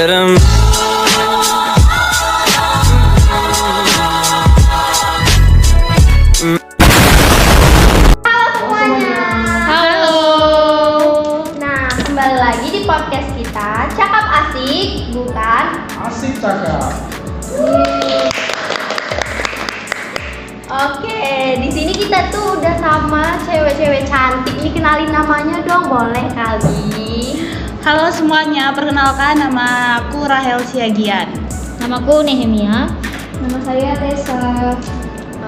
get 'em. Halo semuanya. Halo. Nah, kembali lagi di podcast kita, Cakap Asik, bukan Asik cakap. Oke, di sini kita tuh udah sama cewek-cewek cantik. Ini kenalin namanya dong, boleh kali? Halo semuanya, perkenalkan nama aku Rahel Siagian. Namaku Nehemia. Nama saya Tessa.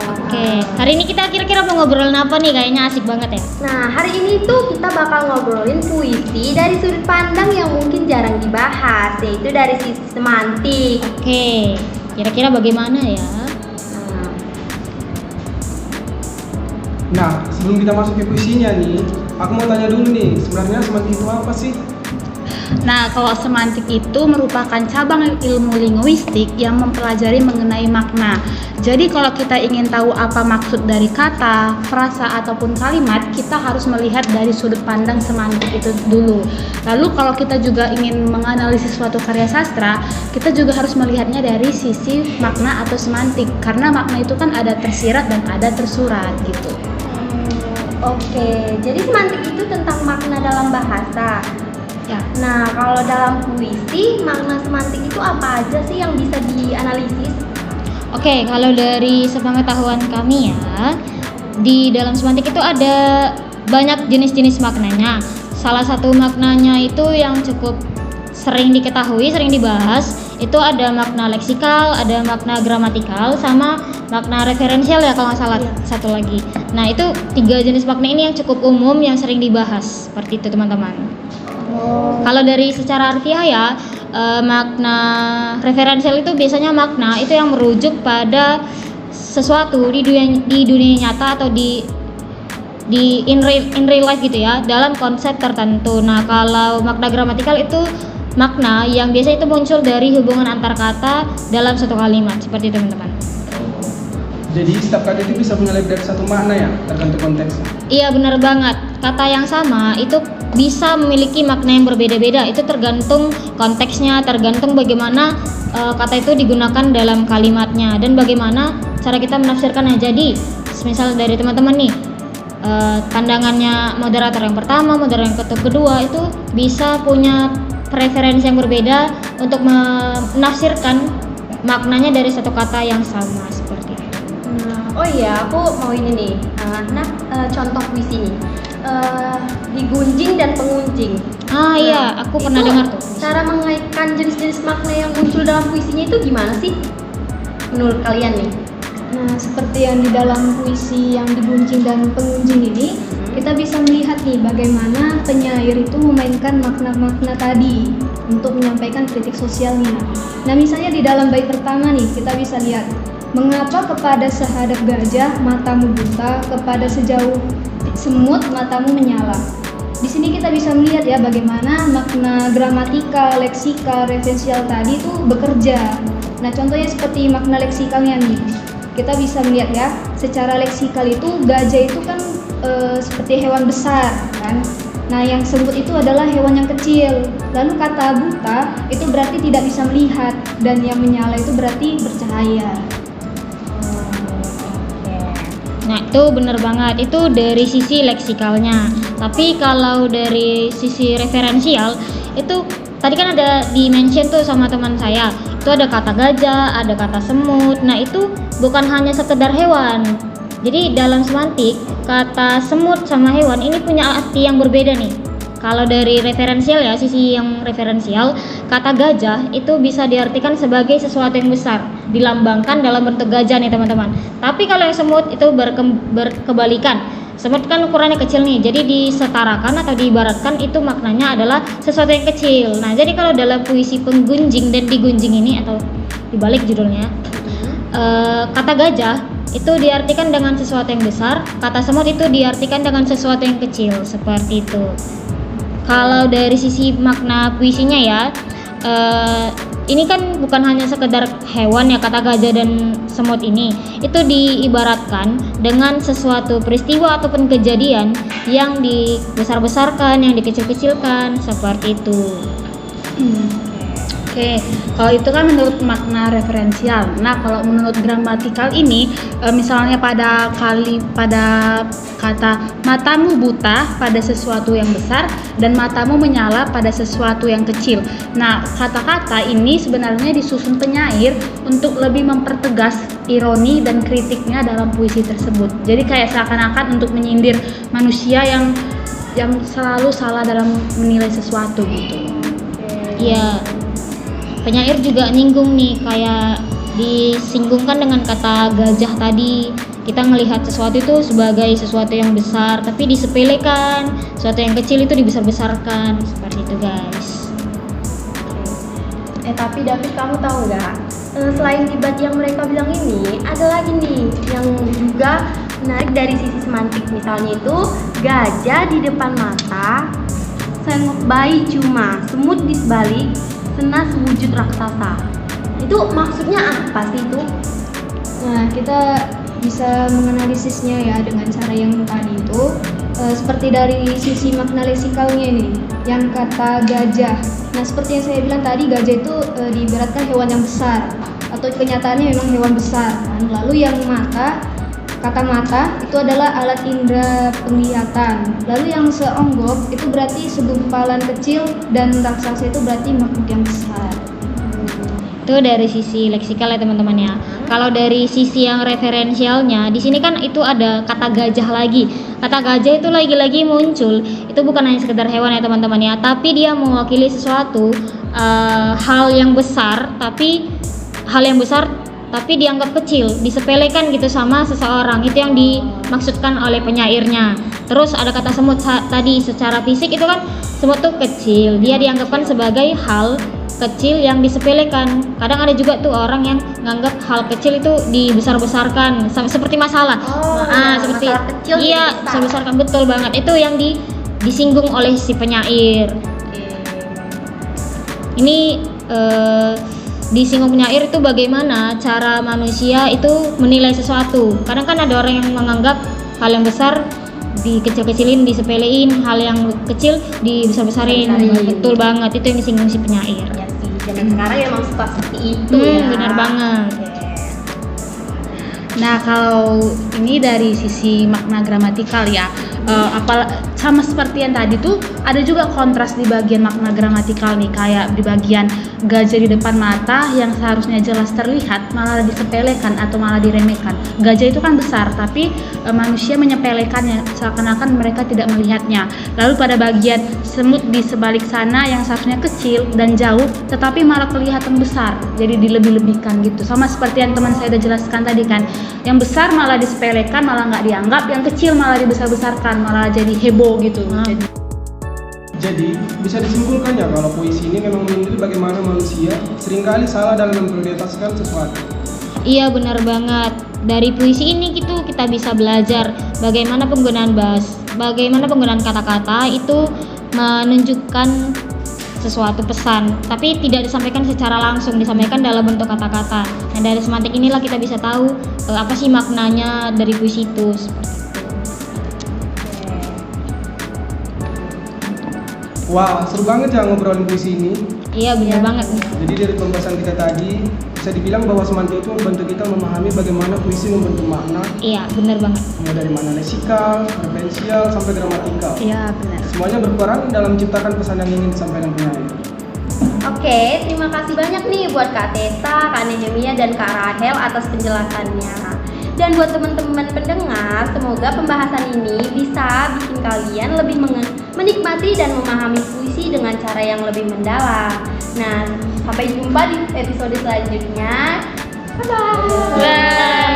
Oke, hari ini kita kira-kira mau ngobrolin apa nih? Kayaknya asik banget ya. Nah, hari ini tuh kita bakal ngobrolin puisi dari sudut pandang yang mungkin jarang dibahas, yaitu dari sisi semantik. Oke, kira-kira bagaimana ya? Nah, sebelum kita masuk ke puisinya nih, aku mau tanya dulu nih, sebenarnya semantik itu apa sih? Nah, kalau semantik itu merupakan cabang ilmu linguistik yang mempelajari mengenai makna. Jadi kalau kita ingin tahu apa maksud dari kata, frasa ataupun kalimat, kita harus melihat dari sudut pandang semantik itu dulu. Lalu kalau kita juga ingin menganalisis suatu karya sastra, kita juga harus melihatnya dari sisi makna atau semantik. Karena makna itu kan ada tersirat dan ada tersurat gitu. Oke, jadi semantik itu tentang makna dalam bahasa. Ya. Nah, kalau dalam puisi, makna semantik itu apa aja sih yang bisa dianalisis? Oke, kalau dari sepengetahuan kami ya, di dalam semantik itu ada banyak jenis-jenis maknanya. Salah satu maknanya itu yang cukup sering diketahui, sering dibahas, itu ada makna leksikal, ada makna gramatikal, sama makna referensial ya kalau nggak salah satu lagi. Nah, itu 3 jenis makna ini yang cukup umum yang sering dibahas, seperti itu teman-teman. Kalau dari secara harfiah ya, makna referensial itu biasanya makna itu yang merujuk pada sesuatu di dunia nyata atau di in real life gitu ya, dalam konsep tertentu. Nah, kalau makna gramatikal itu makna yang biasanya itu muncul dari hubungan antar kata dalam satu kalimat, seperti itu teman-teman. Jadi setiap kata itu bisa punya lebih dari satu makna ya, tergantung konteksnya. Iya benar banget, kata yang sama itu bisa memiliki makna yang berbeda-beda. Itu tergantung konteksnya, tergantung bagaimana kata itu digunakan dalam kalimatnya dan bagaimana cara kita menafsirkannya. Jadi misal dari teman-teman nih, pandangannya moderator yang pertama, moderator yang kedua itu bisa punya preferensi yang berbeda untuk menafsirkan maknanya dari satu kata yang sama, seperti itu. Oh iya, aku mau ini nih. Contoh puisi nih. Digunjing dan pengunjing. Iya, aku pernah Itu dengar tuh. Cara mengaitkan jenis-jenis makna yang muncul dalam puisinya itu gimana sih? Menurut kalian nih? Nah, seperti yang di dalam puisi yang digunjing dan pengunjing ini, kita bisa melihat nih bagaimana penyair itu memainkan makna-makna tadi untuk menyampaikan kritik sosialnya. Nah, misalnya di dalam bait pertama nih, kita bisa lihat, mengapa kepada sehadap gajah matamu buta, kepada sejauh semut matamu menyala. Di sini kita bisa melihat ya bagaimana makna gramatikal, leksikal, referensial tadi itu bekerja. Nah, contohnya seperti makna leksikalnya nih. Kita bisa melihat ya, secara leksikal itu gajah itu kan seperti hewan besar kan. Nah, yang semut itu adalah hewan yang kecil. Lalu kata buta itu berarti tidak bisa melihat, dan yang menyala itu berarti bercahaya. Nah, itu bener banget, itu dari sisi leksikalnya. Tapi kalau dari sisi referensial, itu tadi kan ada di-mention tuh sama teman saya. Itu ada kata gajah, ada kata semut. Nah, itu bukan hanya sekedar hewan. Jadi dalam semantik, kata semut sama hewan ini punya arti yang berbeda nih. Kalau dari referensial ya, sisi yang referensial, kata gajah itu bisa diartikan sebagai sesuatu yang besar, dilambangkan dalam bentuk gajah nih teman-teman. Tapi kalau yang semut itu berkebalikan. Semut kan ukurannya kecil nih, jadi disetarakan atau diibaratkan itu maknanya adalah sesuatu yang kecil. Nah, jadi kalau dalam puisi penggunjing dan digunjing ini atau dibalik judulnya, kata gajah itu diartikan dengan sesuatu yang besar, kata semut itu diartikan dengan sesuatu yang kecil, seperti itu. Kalau dari sisi makna puisinya ya, ini kan bukan hanya sekedar hewan ya, kata gajah dan semut ini itu diibaratkan dengan sesuatu peristiwa ataupun kejadian yang dibesar-besarkan, yang dikecil-kecilkan, seperti itu. Oke, kalau itu kan menurut makna referensial. Nah, kalau menurut gramatikal ini, misalnya pada kata matamu buta pada sesuatu yang besar dan matamu menyala pada sesuatu yang kecil. Nah, kata-kata ini sebenarnya disusun penyair untuk lebih mempertegas ironi dan kritiknya dalam puisi tersebut. Jadi kayak seakan-akan untuk menyindir manusia yang selalu salah dalam menilai sesuatu gitu. Iya. Penyair juga nyinggung nih, kayak disinggungkan dengan kata gajah tadi. Kita melihat sesuatu itu sebagai sesuatu yang besar, tapi disepelekan. Sesuatu yang kecil itu dibesar-besarkan. Seperti itu, guys. Tapi David, kamu tahu nggak? Selain debat yang mereka bilang ini, ada lagi nih yang juga menarik dari sisi semantik. Misalnya itu gajah di depan mata, sengok bayi cuma, semut di sebalik, senas wujud raksasa. Itu maksudnya apa sih itu? Nah, kita bisa menganalisisnya ya dengan cara yang tadi itu, seperti dari sisi makna leksikalnya nih, yang kata gajah. Nah, seperti yang saya bilang tadi, gajah itu diibaratkan hewan yang besar, atau kenyataannya memang hewan besar kan? Lalu yang mata, kata mata itu adalah alat indera penglihatan. Lalu yang seonggok itu berarti segumpalan kecil, dan raksasa itu berarti makhluk yang besar. Itu dari sisi leksikal ya teman-teman ya. Kalau dari sisi yang referensialnya, di sini kan itu ada kata gajah lagi. Kata gajah itu lagi-lagi muncul. Itu bukan hanya sekedar hewan ya teman-teman ya, tapi dia mewakili sesuatu hal yang besar, tapi dianggap kecil, disepelekan gitu sama seseorang. Itu yang dimaksudkan oleh penyairnya. Terus ada kata semut tadi, secara fisik itu kan semut tuh kecil, dia dianggapkan sebagai hal kecil yang disepelekan. Kadang ada juga tuh orang yang nganggap hal kecil itu dibesar-besarkan, seperti masalah. Seperti masalah kecil iya, besar-besarkan, betul banget. Itu yang disinggung oleh si penyair. Ini disinggung penyair itu bagaimana cara manusia itu menilai sesuatu. Kadang kan ada orang yang menganggap hal yang besar dikecil-kecilin, disepelein, hal yang kecil dibesar-besarin. Betul banget, itu yang disinggung si penyair. Ya sih, zaman sekarang emang suka seperti itu ya. Benar banget. Nah, kalau ini dari sisi makna gramatikal ya, sama seperti yang tadi tuh ada juga kontras di bagian makna gramatikal nih, kayak di bagian gajah di depan mata yang seharusnya jelas terlihat malah disepelekan atau malah diremehkan. Gajah itu kan besar, tapi manusia menyepelekannya seakan-akan mereka tidak melihatnya. Lalu pada bagian semut di sebalik sana yang seharusnya kecil dan jauh, tetapi malah kelihatan besar, jadi dilebih-lebihkan gitu. Sama seperti yang teman saya udah jelaskan tadi kan, yang besar malah disepelekan, malah nggak dianggap, yang kecil malah dibesar-besarkan, malah jadi heboh gitu. Jadi bisa disimpulkan ya kalau puisi ini memang menunjukkan bagaimana manusia seringkali salah dalam memprioritaskan sesuatu. Iya, benar banget. Dari puisi ini kita bisa belajar bagaimana penggunaan bagaimana penggunaan kata-kata itu menunjukkan sesuatu pesan, tapi tidak disampaikan secara langsung, disampaikan dalam bentuk kata-kata. Nah, dari semantik inilah kita bisa tahu apa sih maknanya dari puisi itu. Wah, seru banget ya ngobrolin puisi ini. Iya, benar banget. Jadi dari pembahasan kita tadi bisa dibilang bahwa semantik itu membantu kita memahami bagaimana puisi membentuk makna. Iya, benar banget. Mulai dari makna leksikal, referensial, sampai gramatikal. Iya, benar. Semuanya berperan dalam menciptakan pesan yang ingin disampaikan penyair. Oke, terima kasih banyak nih buat Kak Tessa, Kak Nehemia, dan Kak Rahel atas penjelasannya. Dan buat teman-teman pendengar, semoga pembahasan ini bisa bikin kalian lebih menikmati dan memahami puisi dengan cara yang lebih mendalam. Nah, sampai jumpa di episode selanjutnya. Bye-bye. Bye.